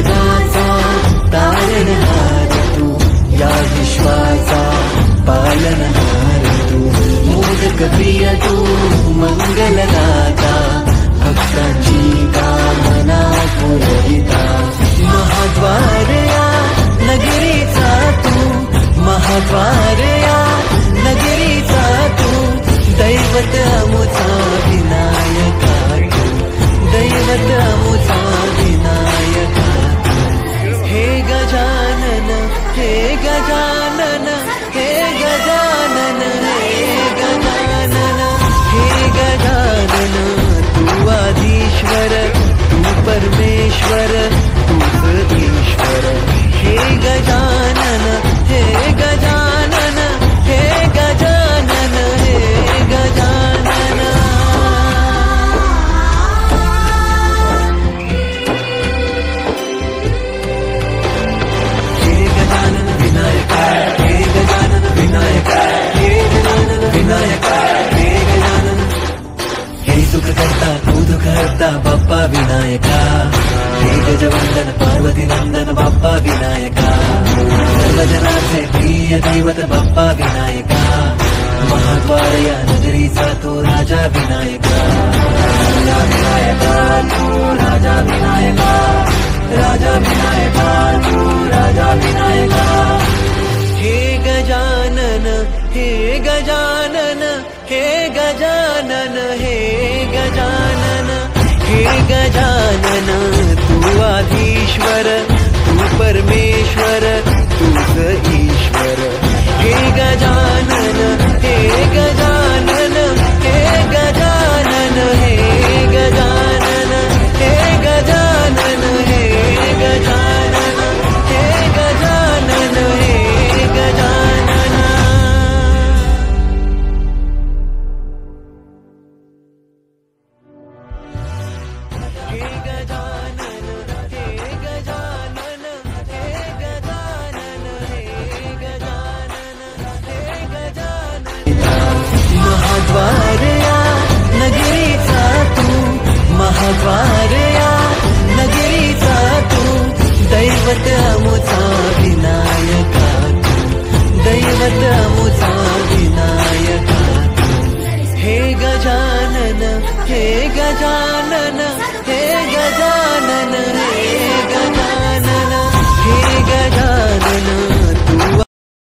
जगाचा तारणहार तू, या विश्वाचा पालनहार तू, मोदक प्रिय तू मंगलदाता, भक्तांची कामना पुरविता, महाद्वार या नगरीचा तू, महाद्वार या नगरीचा तू, दैवत अमुचा विनायका तू, दैवत अमुचा विनायका तू. हे गजानन, हे गजानन, हे गजानन, हे गजानन, हे गजानन, तू आधीश्वर, तू परमेश्वर, तूच ईश्वर. हे गजानन, हे गजानन, हे गजानन, हे गजानन. हे गजानन विनायका, हे गजानन विनायका, हे गजानन विनायका, हे गजानन. हे सुख करता तू दुःख हरता बाप्पा विनायका, हे गजवंदन पार्वती नंदन बाप्पा विनायका, सर्वजनाचे प्रिय दैवत बाप्पा विनायका, महाद्वार या नगरीचा तो राजा विनायका, राजा विनायका तू राजा विनायका, राजा विनायका तू राजा विनायका. हे गजानन, हे गजानन, हे गजानन, हे गजानन, हे गजानन, तू आधीश्वर, तू परमेश्वर, तूच ईश्वर. हे गजानन, हे गजानन, हे गजानन, हे गजानन, हे गजानन, हे गजानन, हे गजानन, हे गजानन. हे गजानन, हे गजानन, हे गजानन, हे गजानन, हे गजानन. महाद्वार या नगरीचा तू, महाद्वार या नगरीचा तू, दैवत अमुचा